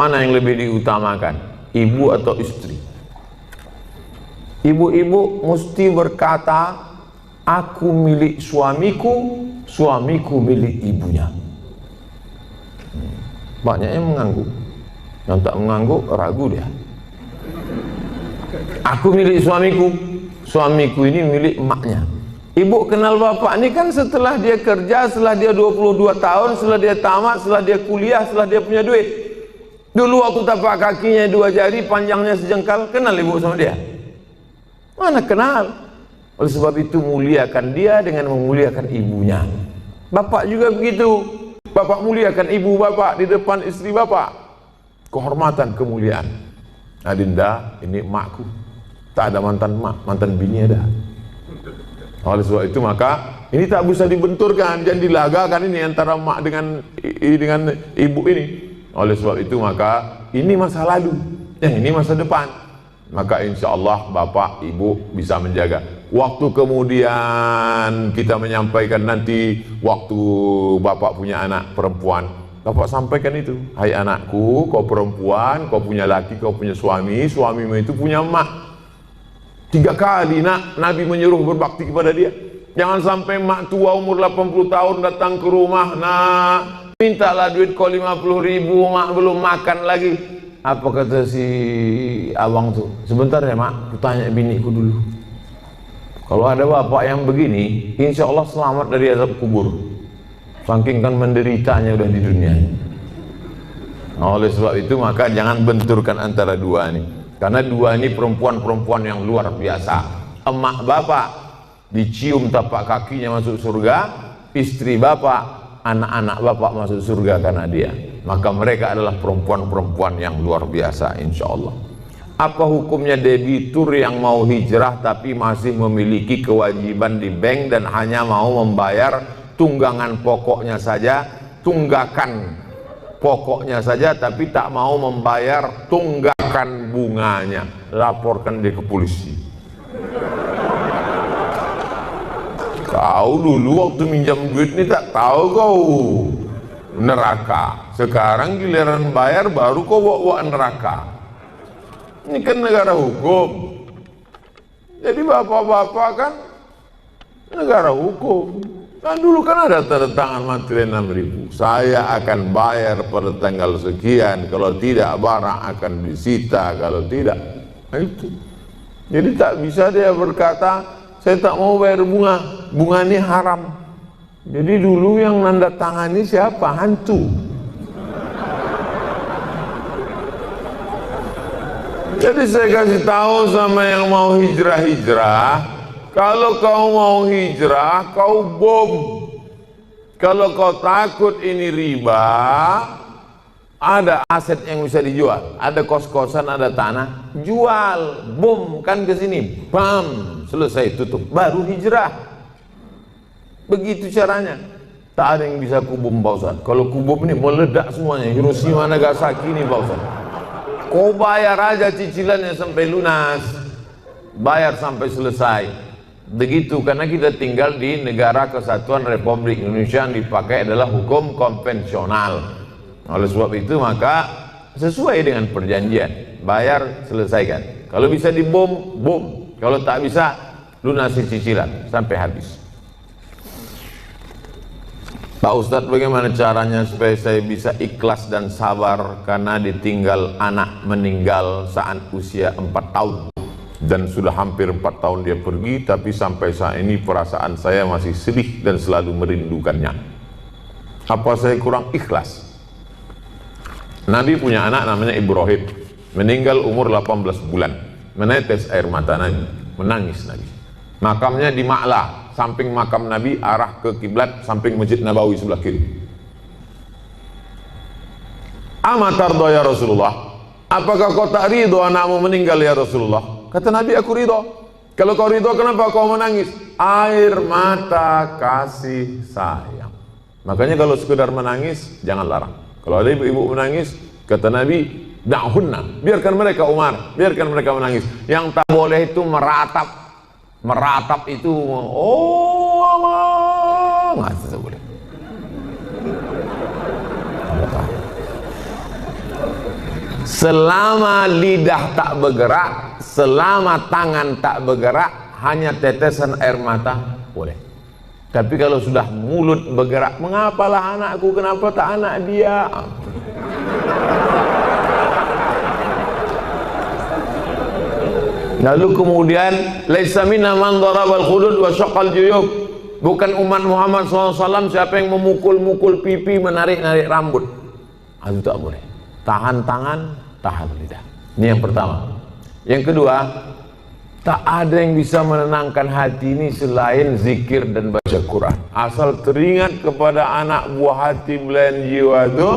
Mana yang lebih diutamakan, ibu atau istri? Ibu-ibu mesti berkata, aku milik suamiku, suamiku milik ibunya. Banyak yang mengangguk. Yang tak mengangguk ragu dia. Aku milik suamiku, suamiku ini milik emaknya. Ibu kenal bapak ini kan setelah dia kerja, setelah dia 22 tahun, setelah dia tamat, setelah dia kuliah, setelah dia punya duit. Dulu waktu tapak kakinya 2 jari, panjangnya sejengkal, kenal ibu sama dia? Mana kenal? Oleh sebab itu muliakan dia dengan memuliakan ibunya. Bapak juga begitu. Bapak muliakan ibu bapak di depan istri bapak. Kehormatan, kemuliaan. Adinda, ini emakku. Tak ada mantan emak, mantan bini ada. Oleh sebab itu maka ini tak bisa dibenturkan, jangan dilagakan ini antara emak dengan ibu ini. Oleh sebab itu maka ini masa lalu, yang ini masa depan. Maka insya Allah bapak ibu bisa menjaga. Waktu kemudian kita menyampaikan nanti waktu bapak punya anak perempuan, bapak sampaikan itu, hai anakku, kau perempuan, kau punya laki, kau punya suami, suamimu itu punya emak. 3 kali nak Nabi menyuruh berbakti kepada dia. Jangan sampai emak tua umur 80 tahun datang ke rumah, nak mintalah duit kau 50.000, emak belum makan lagi. Apa kata si abang tuh? Sebentar ya mak, kutanya biniku dulu. Kalau ada bapak yang begini, insya Allah selamat dari azab kubur. Saking kan menderitanya udah di dunia. Nah, oleh sebab itu maka jangan benturkan antara dua ini. Karena dua ini perempuan-perempuan yang luar biasa. Emak bapak dicium tapak kakinya masuk surga, istri bapak, anak-anak bapak masuk surga karena dia. Maka mereka adalah perempuan-perempuan yang luar biasa insya Allah. Apa hukumnya debitur yang mau hijrah tapi masih memiliki kewajiban di bank dan hanya mau membayar tunggangan pokoknya saja, tunggakan pokoknya saja, tapi tak mau membayar tunggakan bunganya? Laporkan dia ke polisi. Kau dulu waktu minjam duit ini tak tahu kau neraka, sekarang giliran bayar baru kau bawa neraka. Ini kan negara hukum. Jadi bapak-bapak kan negara hukum. Kan dulu kan ada tanda tangan materi 6.000. Saya akan bayar pada tanggal sekian. Kalau tidak barang akan disita. Kalau tidak, nah itu. Jadi tak bisa dia berkata, saya tak mau bayar bunga. Bunga ini haram. Jadi dulu yang nanda tangani siapa? Hantu. Jadi saya kasih tahu sama yang mau hijrah-hijrah, kalau kau mau hijrah, kau bom. Kalau kau takut ini riba, ada aset yang bisa dijual, ada kos-kosan, ada tanah, jual, bom kan ke sini, bam, selesai tutup, baru hijrah. Begitu caranya. Tak ada yang bisa kubom Pak Ustaz. Kalau kubom ini meledak semuanya, Hiroshima Nagasaki ini Pak Ustaz. Kau bayar aja cicilannya sampai lunas, bayar sampai selesai. Begitu, karena kita tinggal di negara kesatuan Republik Indonesia yang dipakai adalah hukum konvensional. Oleh sebab itu maka sesuai dengan perjanjian, bayar selesaikan. Kalau bisa dibom, bom. Kalau tak bisa, lunasi cicilan sampai habis. Pak Ustadz, bagaimana caranya supaya saya bisa ikhlas dan sabar karena ditinggal anak meninggal saat usia 4 tahun dan sudah hampir 4 tahun dia pergi, tapi sampai saat ini perasaan saya masih sedih dan selalu merindukannya. Apa saya kurang ikhlas? Nabi punya anak namanya Ibrahim, meninggal umur 18 bulan, menetes air mata Nabi, menangis Nabi. Makamnya di Ma'la, samping makam Nabi, arah ke kiblat, samping Masjid Nabawi sebelah kiri. Amatardo ya Rasulullah, apakah kau tak ridho anakmu meninggal ya Rasulullah? Kata Nabi, aku ridho. Kalau kau ridho, kenapa kau menangis? Air mata kasih sayang. Makanya kalau sekedar menangis, jangan larang. Kalau ada ibu-ibu menangis, kata Nabi, da'hunna, biarkan mereka Umar, biarkan mereka menangis. Yang tak boleh itu meratap. Meratap itu, oh Allah, nggak boleh. Selama lidah tak bergerak, selama tangan tak bergerak, hanya tetesan air mata boleh. Tapi kalau sudah mulut bergerak, mengapalah anakku, kenapa tak anak dia? Lalu kemudian laisa minna man darabal khudud wa syaqqal juyub. Bukan umat Muhammad SAW siapa yang memukul-mukul pipi, menarik-narik rambut. Itu tak boleh. Tahan tangan, tahan lidah. Ini yang pertama. Yang kedua, tak ada yang bisa menenangkan hati ini selain zikir dan baca Quran. Asal teringat kepada anak buah hati belayan jiwa itu,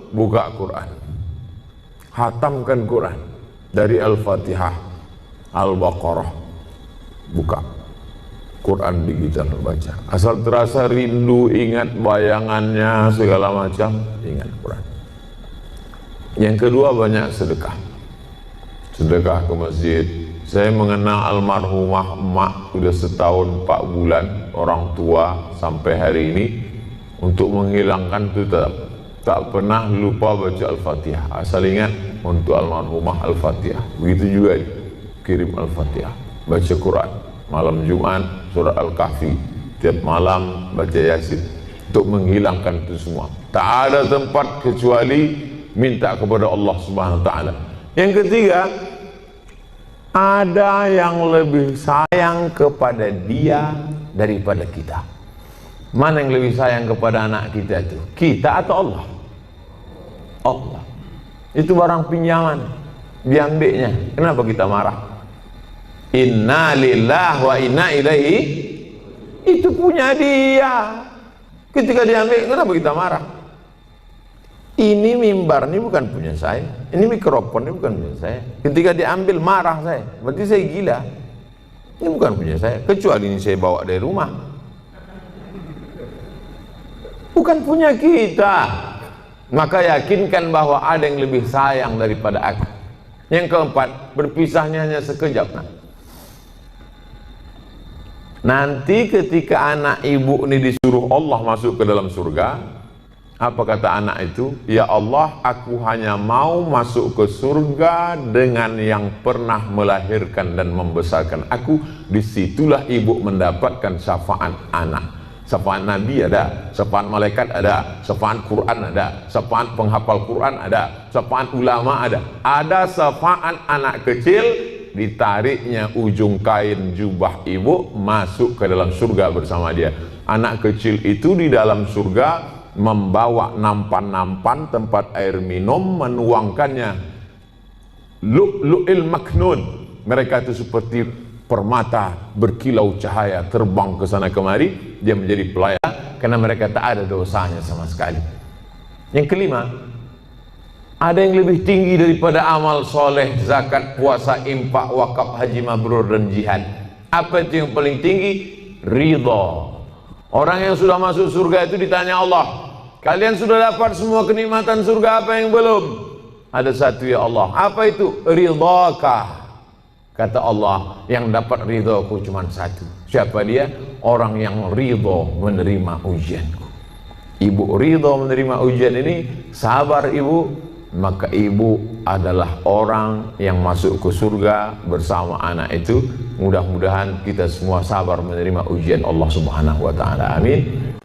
buka Quran, hatamkan Quran dari Al-Fatihah, Al-Baqarah, buka Quran digital baca. Asal terasa rindu, ingat bayangannya segala macam, ingat Quran. Yang kedua, banyak sedekah. Sedekah ke masjid. Saya mengenal almarhumah emak sudah setahun 4 bulan, orang tua sampai hari ini, untuk menghilangkan itu tak pernah lupa baca Al-Fatihah. Asal ingat untuk almarhumah Al-Fatihah. Begitu juga kirim Al-Fatihah, baca Quran. Malam Jumat surah Al-Kahfi, tiap malam baca Yasin, untuk menghilangkan itu semua. Tak ada tempat kecuali minta kepada Allah Subhanahu wa taala. Yang ketiga, ada yang lebih sayang kepada dia daripada kita. Mana yang lebih sayang kepada anak kita itu? Kita atau Allah? Allah. Itu barang pinjaman, diambilnya. Kenapa kita marah? Inna lillahi wa inna ilaihi. Itu punya dia. Ketika diambil, kenapa kita marah? Ini mimbar ini bukan punya saya, ini mikrofon ini bukan punya saya. Ketika diambil marah saya, berarti saya gila. Ini bukan punya saya, kecuali ini saya bawa dari rumah. Bukan punya kita. Maka yakinkan bahwa ada yang lebih sayang daripada aku. Yang keempat, berpisahnya hanya sekejap. Nanti ketika anak ibu ini disuruh Allah masuk ke dalam surga, apa kata anak itu? Ya Allah, aku hanya mau masuk ke surga dengan yang pernah melahirkan dan membesarkan aku. Disitulah ibu mendapatkan syafaat anak. Syafaat Nabi ada, syafaat malaikat ada, syafaat Quran ada, syafaat penghafal Quran ada, syafaat ulama ada. Ada syafaat anak kecil, ditariknya ujung kain jubah ibu masuk ke dalam surga bersama dia. Anak kecil itu di dalam surga membawa nampan-nampan tempat air minum, menuangkannya lu'lu'il maknun. Mereka itu seperti permata berkilau cahaya terbang ke sana kemari. Dia menjadi pelayan karena mereka tak ada dosanya sama sekali. Yang kelima, ada yang lebih tinggi daripada amal soleh, zakat, puasa, infak, wakaf, haji mabrur dan jihad. Apa itu yang paling tinggi? Ridha. Orang yang sudah masuk surga itu ditanya Allah, kalian sudah dapat semua kenikmatan surga, apa yang belum? Ada satu, ya Allah. Apa itu? Ridhaka. Kata Allah, yang dapat ridhaku cuma satu. Siapa dia? Orang yang ridha menerima ujianku. Ibu ridha menerima ujian ini, sabar ibu, maka ibu adalah orang yang masuk ke surga bersama anak itu. Mudah-mudahan kita semua sabar menerima ujian Allah Subhanahu wa taala. Amin.